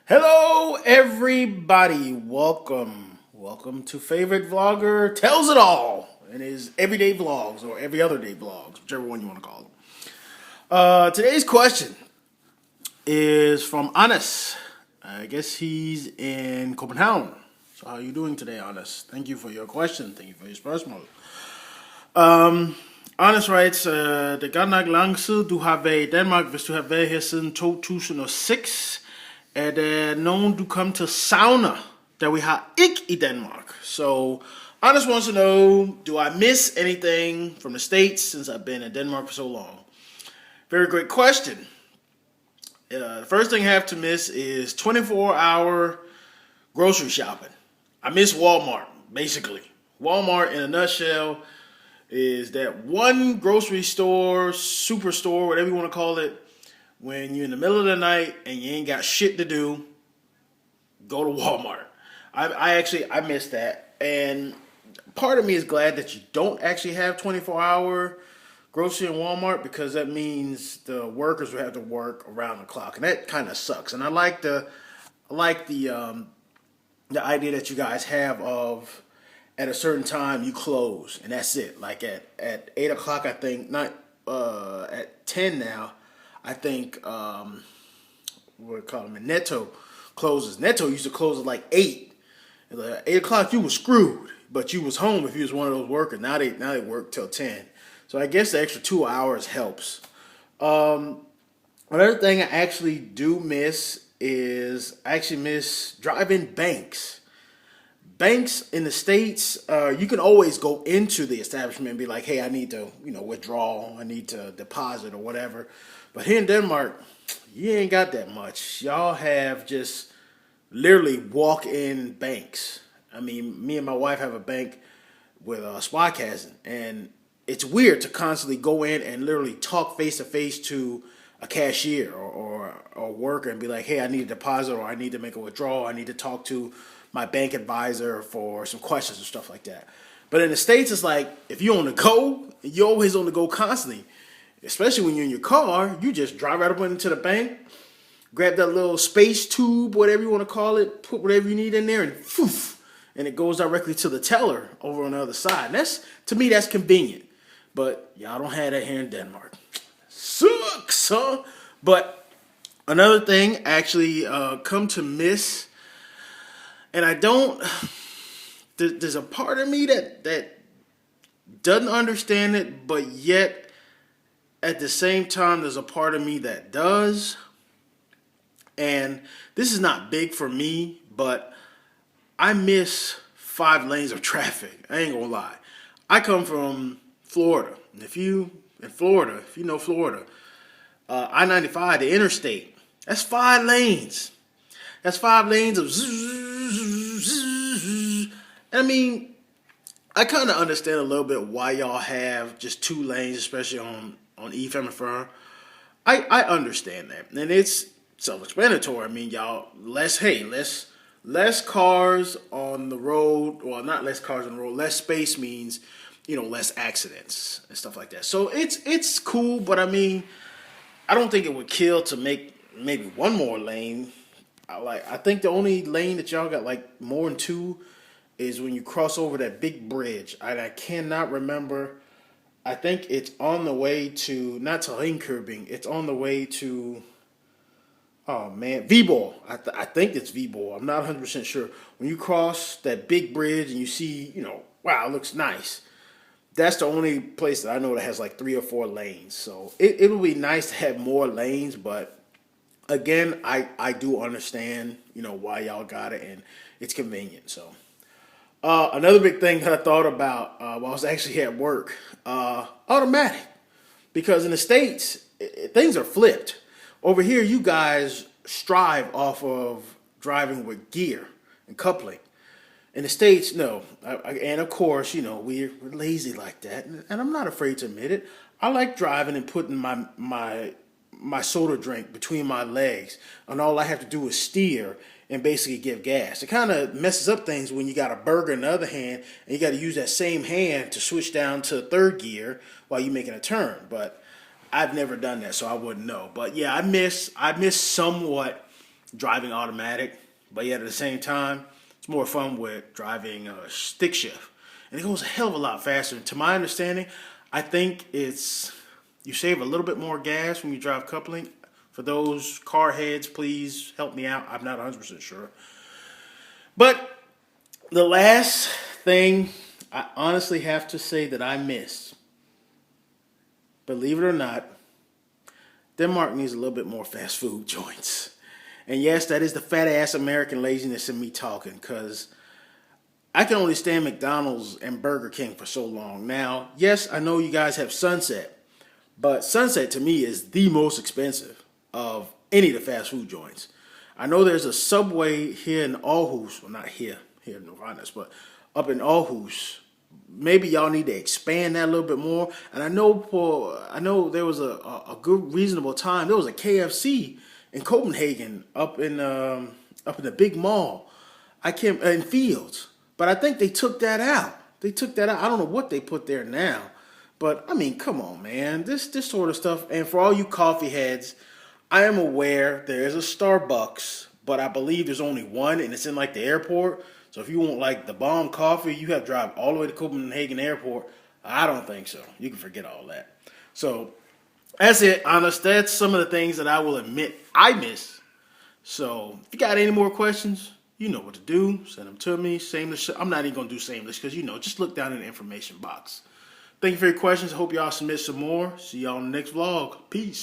Hello, everybody. Welcome to favorite vlogger tells it all in his everyday vlogs or every other day vlogs, whichever one you want to call them. Today's question is from Anis. I guess he's in Copenhagen. So how are you doing today, Anis? Thank you for your question. Thank you for your spørgsmål. Anders writes, det er godt nok lang tid, du har været i Danmark, hvis du har været her siden 2006. Er der nogen, du kom til sauna, that we har ikke i Denmark? So, Anders wants to know, do I miss anything from the States since I've been in Denmark for so long? Very great question. The first thing I have to miss is 24-hour grocery shopping. I miss Walmart, basically. Walmart, in a nutshell, is that one grocery store, superstore, whatever you want to call it, when you're in the middle of the night and you ain't got shit to do, go to Walmart. I miss that. And part of me is glad that you don't actually have 24-hour grocery in Walmart, because that means the workers will have to work around the clock, and that kind of sucks. And I like the idea that you guys have of at a certain time you close and that's it. Like at 8 o'clock, I think, not at 10 now. I think what do we call them? Netto closes. Netto used to close at like 8. At 8 o'clock you was screwed, but you was home if you was one of those workers. Now they work till 10. So I guess the extra 2 hours helps. Another thing I actually do miss is I actually miss driving banks. Banks in the States, you can always go into the establishment and be like, hey, I need to, withdraw, I need to deposit or whatever. But here in Denmark, you ain't got that much. Y'all have just literally walk-in banks. I mean, me and my wife have a bank with Sparkassen, and it's weird to constantly go in and literally talk face-to-face to a cashier or a worker and be like, hey, I need a deposit, or I need to make a withdrawal, I need to talk to my bank advisor for some questions and stuff like that. But in the States, it's like, if you're on the go, you're always on the go constantly. Especially when you're in your car, you just drive right up into the bank, grab that little space tube, whatever you want to call it, put whatever you need in there, and poof, and it goes directly to the teller over on the other side. And to me, that's convenient. But y'all don't have that here in Denmark. Sucks, huh? But another thing, actually, come to miss, and I don't. There's a part of me that doesn't understand it, but yet at the same time, there's a part of me that does. And this is not big for me, but I miss 5 lanes of traffic. I ain't gonna lie. I come from Florida. If you know Florida, I-95, the interstate, that's 5 lanes. That's 5 lanes of zzz. I mean, I kind of understand a little bit why y'all have just 2 lanes, especially on E-45. I understand that, and it's self-explanatory. I mean, y'all, less cars on the road. Well, not less cars on the road. Less space means, less accidents and stuff like that. So it's cool, but I mean, I don't think it would kill to make maybe one more lane. I think the only lane that y'all got like more than 2 is when you cross over that big bridge. I cannot remember. I think it's on the way to, not to Linköping, it's on the way to, oh man, Viborg. I think it's Viborg. I'm not 100% sure. When you cross that big bridge and you see, wow, it looks nice. That's the only place that I know that has like 3 or 4 lanes. So it'll be nice to have more lanes, but again, I do understand, why y'all got it, and it's convenient. So another big thing that I thought about while I was actually at work, automatic. Because in the States, things are flipped. Over here, you guys strive off of driving with gear and coupling. In the States, no. And of course, we're lazy like that. And I'm not afraid to admit it. I like driving and putting my soda drink between my legs, and all I have to do is steer and basically give gas. It kind of messes up things when you got a burger in the other hand and you got to use that same hand to switch down to 3rd gear while you're making a turn. But I've never done that, so I wouldn't know. But yeah, I miss somewhat driving automatic, but yet at the same time, it's more fun with driving stick shift, and it goes a hell of a lot faster. And to my understanding, I think it's you save a little bit more gas when you drive coupling. For those car heads, please help me out. I'm not 100% sure. But the last thing I honestly have to say that I miss, believe it or not, Denmark needs a little bit more fast food joints. And yes, that is the fat ass American laziness in me talking, because I can only stand McDonald's and Burger King for so long. Now, yes, I know you guys have Sunset, but Sunset to me is the most expensive of any of the fast food joints. I know there's a Subway here in Aarhus, well not here in Novanus, but up in Aarhus. Maybe y'all need to expand that a little bit more. And I know there was a good reasonable time. There was a KFC in Copenhagen up in the big mall. I can't in Fields, but I think they took that out. They took that out. I don't know what they put there now, but I mean, come on, man. This sort of stuff. And for all you coffee heads, I am aware there is a Starbucks, but I believe there's only one, and it's in like the airport. So if you want like the bomb coffee, you have to drive all the way to Copenhagen Airport. I don't think so. You can forget all that. So that's it, honest. That's some of the things that I will admit I miss. So if you got any more questions, you know what to do. Send them to me. Shameless. I'm not even going to do shameless because, just look down in the information box. Thank you for your questions. I hope y'all submit some more. See y'all in the next vlog. Peace.